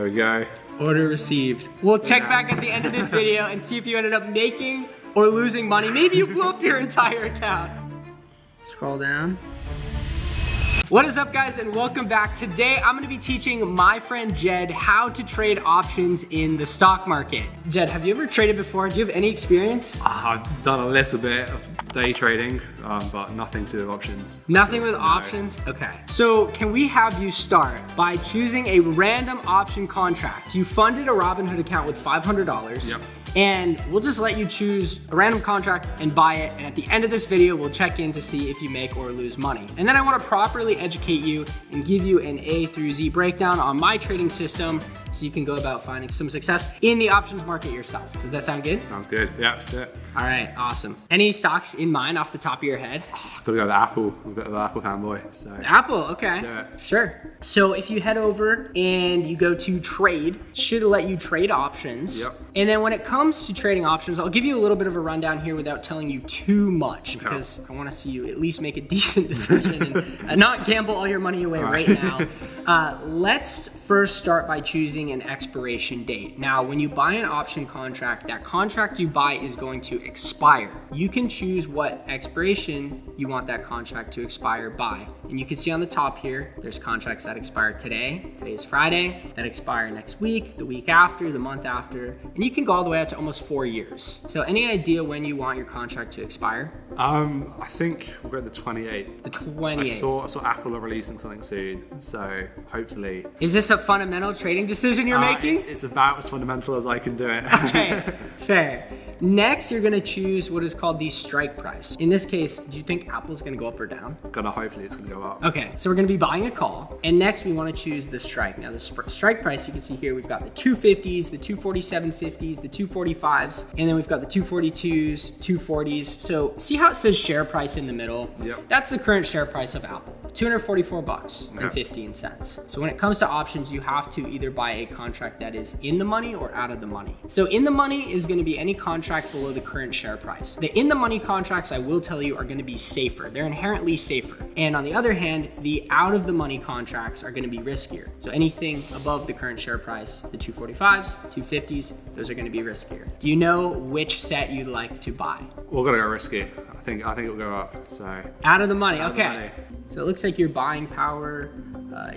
There we go. Order received. We'll check back at the end of this video and see if you ended up making or losing money. Maybe you blew up your entire account. Scroll down. What is up, guys, and welcome back. Today I'm going to be teaching my friend Jed how to trade options in the stock market. Jed, have you ever traded before? Do you have any experience? I've done a little bit of day trading, but nothing to do with options. Nothing with options? Okay. So can we have you start by choosing a random option contract? You funded a Robinhood account with $500. Yep. And we'll just let you choose a random contract and buy it. And at the end of this video, we'll check in to see if you make or lose money. And then I want to properly educate you and give you an A through Z breakdown on my trading system so you can go about finding some success in the options market yourself. Does that sound good? Sounds good. Yeah, let's do it. All right, awesome. Any stocks in mind off the top of your head? Gotta go with Apple. I'm a bit of an Apple fanboy, so. Apple, okay. Let's do it. Sure. So if you head over and you go to trade, it should let you trade options. Yep. And then when it comes to trading options, I'll give you a little bit of a rundown here without telling you too much because I want to see you at least make a decent decision and not gamble all your money away right now. Let's first start by choosing an expiration date. Now, when you buy an option contract, that contract you buy is going to expire. You can choose what expiration you want that contract to expire by. And you can see on the top here, there's contracts that expire today. Today is Friday. That expire next week, the week after, the month after. And you can go all the way out to almost 4 years. So any idea when you want your contract to expire? I think we'll go to the 28th. The 28th. I saw Apple are releasing something soon, so hopefully. Is this a fundamental trading decision you're making? It's about as fundamental as I can do it. Okay, fair. Next, you're gonna choose what is called the strike price. In this case, do you think Apple's gonna go up or down? Hopefully it's gonna go up. Okay, so we're gonna be buying a call, and next we wanna choose the strike. Now the strike price, you can see here, we've got the 250s, the 247.50s, the 245s, and then we've got the 242s, 240s. So see how it says share price in the middle? Yep. That's the current share price of Apple. $244 and 15 cents. So when it comes to options, you have to either buy a contract that is in the money or out of the money. So in the money is gonna be any contract below the current share price. The in the money contracts, I will tell you, are gonna be safer. They're inherently safer. And on the other hand, the out of the money contracts are gonna be riskier. So anything above the current share price, the 245s, 250s, those are gonna be riskier. Do you know which set you'd like to buy? We're gonna go risky. I think it'll go up, so. Out of the money, Out of okay. the money. So it looks like your buying power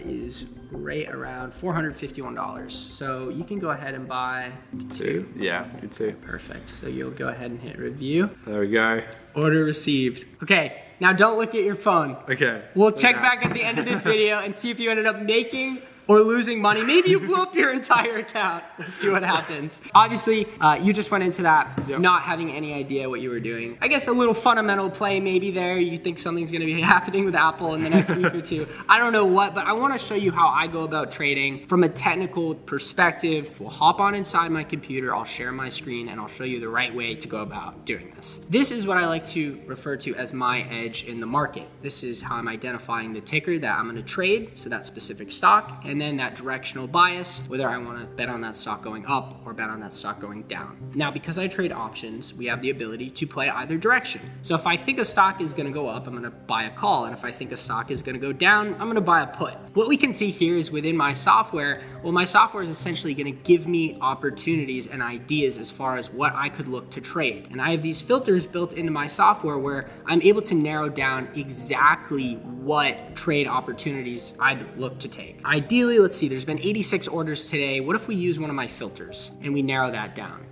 is right around $451. So you can go ahead and buy two. Yeah, do two. Perfect. So you'll go ahead and hit review. There we go. Order received. Okay, now don't look at your phone. Okay. We'll check back at the end of this video and see if you ended up making or losing money. Maybe you blew up your entire account. Let's see what happens. Obviously, you just went into that not having any idea what you were doing. I guess a little fundamental play maybe there. You think something's gonna be happening with Apple in the next week or two. I don't know what, but I wanna show you how I go about trading from a technical perspective. We'll hop on inside my computer, I'll share my screen, and I'll show you the right way to go about doing this. This is what I like to refer to as my edge in the market. This is how I'm identifying the ticker that I'm gonna trade, so that specific stock, and then that directional bias, whether I want to bet on that stock going up or bet on that stock going down. Now, because I trade options, we have the ability to play either direction. So if I think a stock is going to go up, I'm going to buy a call. And if I think a stock is going to go down, I'm going to buy a put. What we can see here is within my software, well, my software is essentially going to give me opportunities and ideas as far as what I could look to trade. And I have these filters built into my software where I'm able to narrow down exactly what trade opportunities I'd look to take. Ideally, let's see, there's been 86 orders today. What if we use one of my filters and we narrow that down?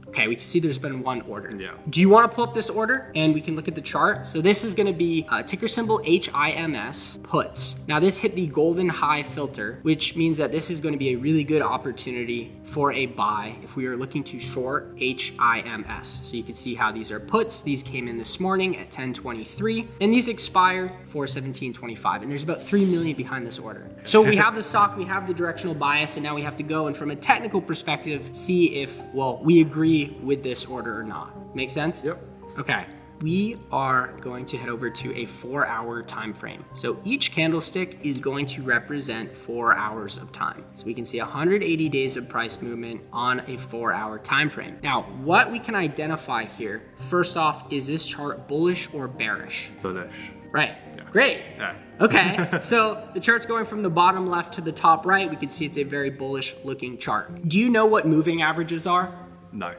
Okay, we can see there's been one order. Yeah. Do you want to pull up this order and we can look at the chart? So this is going to be ticker symbol HIMS puts. Now this hit the golden high filter, which means that this is going to be a really good opportunity for a buy if we are looking to short HIMS. So you can see how these are puts. These came in this morning at 10:23 and these expire for 17:25. And there's about 3 million behind this order. So we have the stock, we have the directional bias, and now we have to go and from a technical perspective, see if, well, we agree with this order or not. Make sense? Yep. Okay. We are going to head over to a 4-hour time frame. So each candlestick is going to represent 4 hours of time. So we can see 180 days of price movement on a 4-hour time frame. Now, what we can identify here, first off, is this chart bullish or bearish? Bullish. Right. Yeah. Great. Yeah. Okay, so the chart's going from the bottom left to the top right. We can see it's a very bullish looking chart. Do you know what moving averages are? No.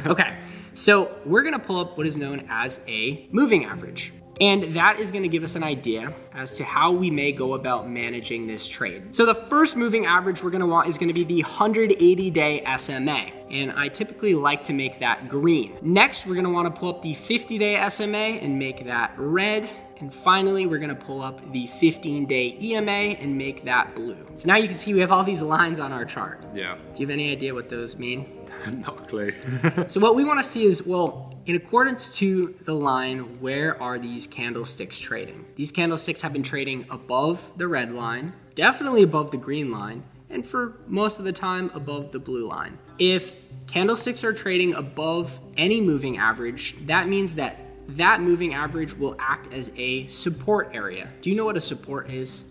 Okay, so we're gonna pull up what is known as a moving average. And that is gonna give us an idea as to how we may go about managing this trade. So the first moving average we're gonna want is gonna be the 180-day SMA. And I typically like to make that green. Next, we're gonna wanna pull up the 50-day SMA and make that red. And finally, we're gonna pull up the 15-day EMA and make that blue. So now you can see we have all these lines on our chart. Yeah. Do you have any idea what those mean? Not a clue. So what we wanna see is, well, in accordance to the line, where are these candlesticks trading? These candlesticks have been trading above the red line, definitely above the green line, and for most of the time above the blue line. If candlesticks are trading above any moving average, that means that moving average will act as a support area. Do you know what a support is?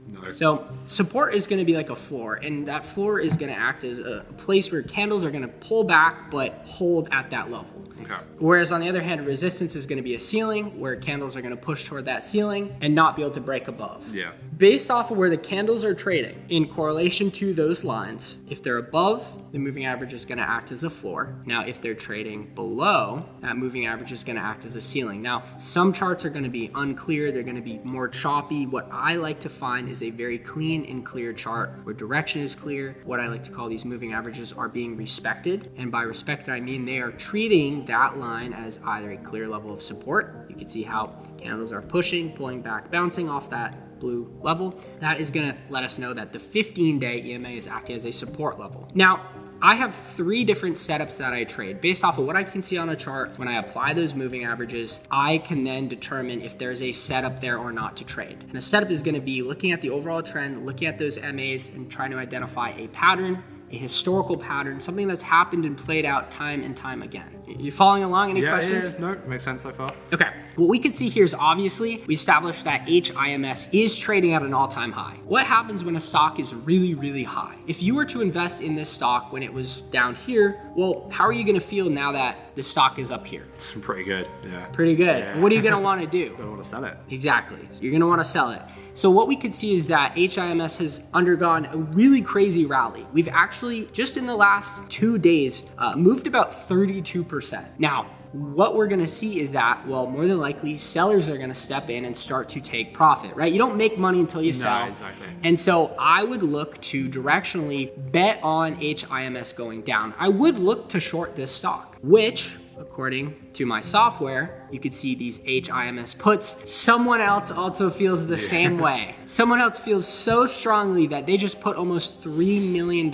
No. So support is gonna be like a floor, and that floor is gonna act as a place where candles are gonna pull back but hold at that level. Okay. Whereas on the other hand, resistance is gonna be a ceiling where candles are gonna push toward that ceiling and not be able to break above. Yeah. Based off of where the candles are trading in correlation to those lines, if they're above, the moving average is gonna act as a floor. Now, if they're trading below, that moving average is gonna act as a ceiling. Now, some charts are gonna be unclear, they're gonna be more choppy. What I like to find is a very clean and clear chart where direction is clear. What I like to call these moving averages are being respected. And by respected, I mean they are treating that line as either a clear level of support. You can see how candles are pushing, pulling back, bouncing off that blue level. That is gonna let us know that the 15-day EMA is acting as a support level. Now, I have 3 different setups that I trade. Based off of what I can see on a chart, when I apply those moving averages, I can then determine if there's a setup there or not to trade. And a setup is gonna be looking at the overall trend, looking at those MAs and trying to identify a pattern, a historical pattern, something that's happened and played out time and time again. You following along? Any questions? Yeah, no, makes sense so far. Okay, what we can see here is obviously we established that HIMS is trading at an all-time high. What happens when a stock is really, really high? If you were to invest in this stock when it was down here, well, how are you gonna feel now that the stock is up here? It's pretty good, yeah. Pretty good. Yeah. What are you gonna wanna do? I don't want to sell it. Exactly. So you're gonna wanna sell it. So what we could see is that HIMS has undergone a really crazy rally. We've actually, just in the last 2 days, moved about 32%. Now, what we're gonna see is that, well, more than likely, sellers are gonna step in and start to take profit, right? You don't make money until you sell. Exactly. And so I would look to directionally bet on HIMS going down. I would look to short this stock, which, according to my software, you could see these HIMS puts. Someone else also feels the same way. Someone else feels so strongly that they just put almost $3 million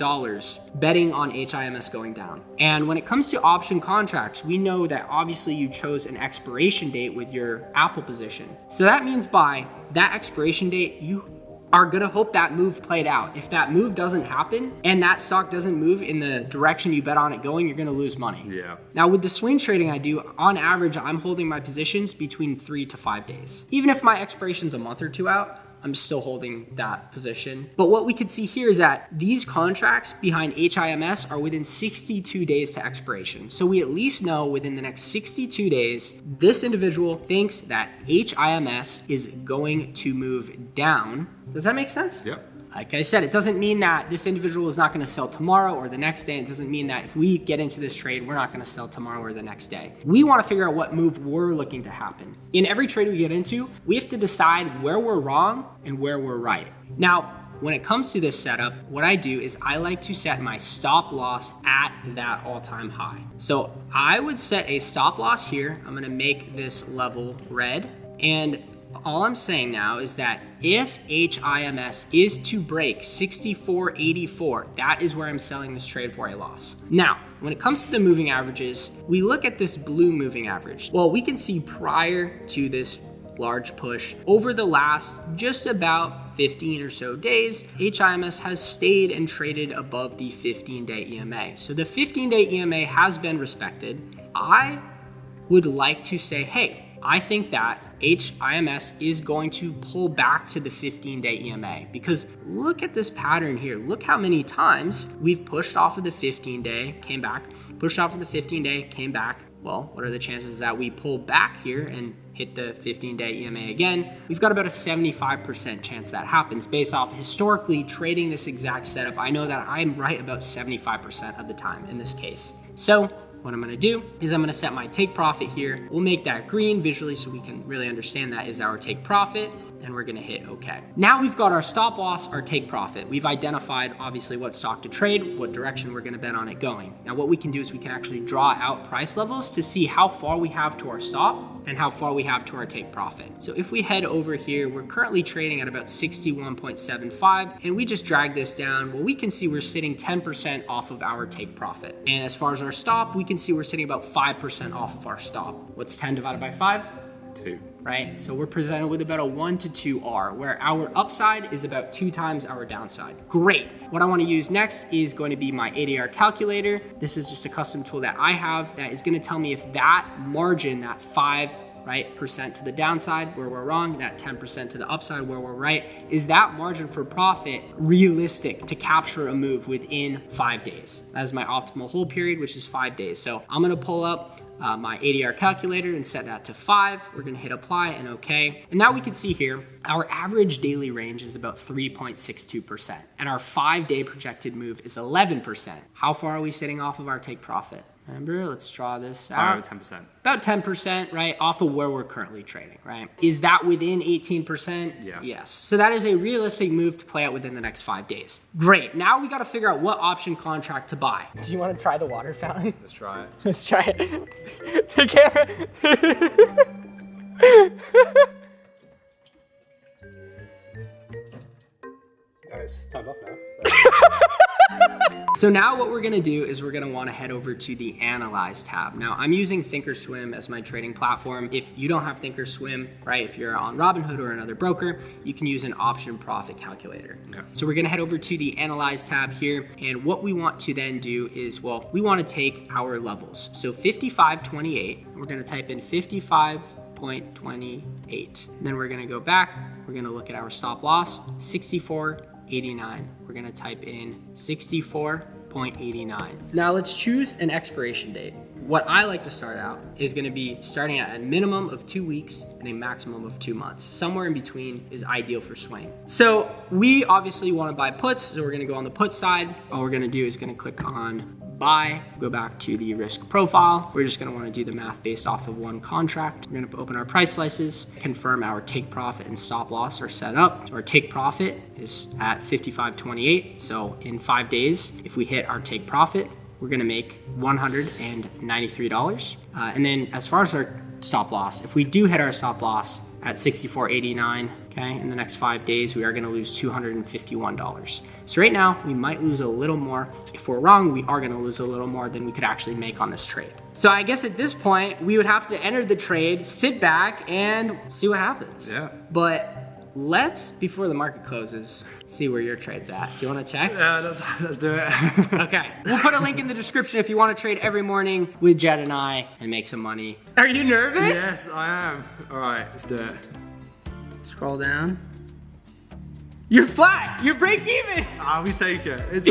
betting on HIMS going down. And when it comes to option contracts, we know that obviously you chose an expiration date with your Apple position. So that means by that expiration date, you are gonna hope that move played out. If that move doesn't happen and that stock doesn't move in the direction you bet on it going, you're gonna lose money. Yeah. Now with the swing trading I do, on average, I'm holding my positions between 3 to 5 days. Even if my expiration's a month or 2 out, I'm still holding that position. But what we can see here is that these contracts behind HIMS are within 62 days to expiration. So we at least know within the next 62 days, this individual thinks that HIMS is going to move down. Does that make sense? Yep. Like I said, it doesn't mean that this individual is not going to sell tomorrow or the next day. It doesn't mean that if we get into this trade, we're not going to sell tomorrow or the next day. We want to figure out what move we're looking to happen. In every trade we get into, we have to decide where we're wrong and where we're right. Now, when it comes to this setup, what I do is I like to set my stop loss at that all-time high. So I would set a stop loss here. I'm going to make this level red, and all I'm saying now is that if HIMS is to break 64.84, that is where I'm selling this trade for a loss. Now, when it comes to the moving averages, we look at this blue moving average. Well, we can see prior to this large push, over the last just about 15 or so days, HIMS has stayed and traded above the 15-day EMA. So the 15-day EMA has been respected. I would like to say, hey, I think that HIMS is going to pull back to the 15-day EMA because look at this pattern here. Look how many times we've pushed off of the 15-day, came back, pushed off of the 15-day, came back. Well, what are the chances that we pull back here and hit the 15-day EMA again, we've got about a 75% chance that happens based off historically trading this exact setup. I know that I'm right about 75% of the time in this case. So what I'm gonna do is I'm gonna set my take profit here. We'll make that green visually so we can really understand that is our take profit, and we're gonna hit okay. Now we've got our stop loss, our take profit. We've identified obviously what stock to trade, what direction we're gonna bet on it going. Now what we can do is we can actually draw out price levels to see how far we have to our stop and how far we have to our take profit. So if we head over here, we're currently trading at about 61.75, and we just drag this down. Well, we can see we're sitting 10% off of our take profit. And as far as our stop, we can see we're sitting about 5% off of our stop. What's 10 divided by 5? 2. Right? So we're presented with about a 1 to 2 R, where our upside is about 2 times our downside. Great. What I want to use next is going to be my ADR calculator. This is just a custom tool that I have that is going to tell me if that margin, that 5% to the downside where we're wrong, that 10% to the upside where we're right, is that margin for profit realistic to capture a move within 5 days? That is my optimal hold period, which is 5 days. So I'm going to pull up my ADR calculator and set that to 5. We're gonna hit apply and okay. And now we can see here, our average daily range is about 3.62%. And our 5-day projected move is 11%. How far are we sitting off of our take profit? Remember, let's draw this out. 10%. About 10%, right? Off of where we're currently trading, right? Is that within 18%? Yeah. Yes. So that is a realistic move to play out within the next 5 days. Great. Now we got to figure out what option contract to buy. Do you want to try the water fountain? Let's try it. Let's try it. The camera. Oh, it's turned off now. So now what we're gonna do is we're gonna wanna head over to the Analyze tab. Now I'm using Thinkorswim as my trading platform. If you don't have Thinkorswim, right, if you're on Robinhood or another broker, you can use an option profit calculator. Okay. So we're gonna head over to the Analyze tab here, and what we want to then do is, well, we wanna take our levels. So 55.28, we're gonna type in 55.28. Then we're gonna go back, we're gonna look at our stop loss, 64.89. We're gonna type in 64.89. Now let's choose an expiration date. What I like to start out is gonna be starting at a minimum of 2 weeks and a maximum of 2 months. Somewhere in between is ideal for swing. So we obviously wanna buy puts, so we're gonna go on the put side. All we're gonna do is gonna click on buy, go back to the risk profile. We're just gonna wanna do the math based off of one contract. We're gonna open our price slices, confirm our take profit and stop loss are set up. So our take profit is at 55.28. So in 5 days, if we hit our take profit, we're gonna make $193. And then as far as our stop loss, if we do hit our stop loss at 64.89, okay, in the next 5 days, we are gonna lose $251. So right now, we might lose a little more. If we're wrong, we are gonna lose a little more than we could actually make on this trade. So I guess at this point, we would have to enter the trade, sit back, and see what happens. Yeah. But let's, before the market closes, see where your trade's at. Do you wanna check? Yeah, let's do it. Okay. We'll put a link in the description if you wanna trade every morning with Jed and I and make some money. Are you nervous? Yes, I am. All right, let's do it. Scroll down. You're flat. You're break even. We take it. It's.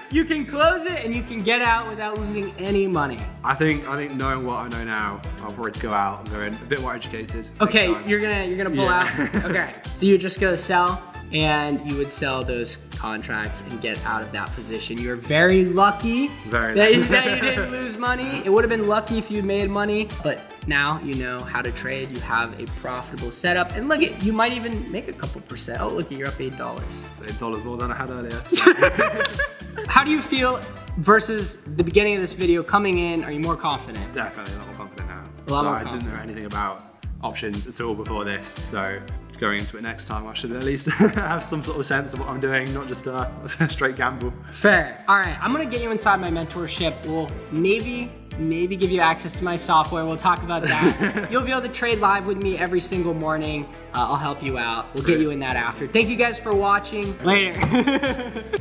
You can close it and you can get out without losing any money. I think knowing what I know now, I'll probably go out and go in a bit more educated. Okay, next time. you're gonna pull Yeah. out. Okay, so you're just gonna sell, and you would sell those contracts and get out of that position. You're very lucky Very that you lucky. didn't lose money. It would have been lucky if you made money, but now you know how to trade. You have a profitable setup, and look at, you might even make a couple percent. Oh, look at, you're up $8. $8 more than I had earlier. So. How do you feel versus the beginning of this video coming in? Are you more confident? Definitely a lot more confident now. A lot more I didn't know anything about options at all before this, so going into it next time, I should at least have some sort of sense of what I'm doing, not just a straight gamble. Fair. All right, I'm gonna get you inside my mentorship. We'll maybe give you access to my software. We'll talk about that. You'll be able to trade live with me every single morning. I'll help you out. We'll get you in that after. Thank you guys for watching. Later.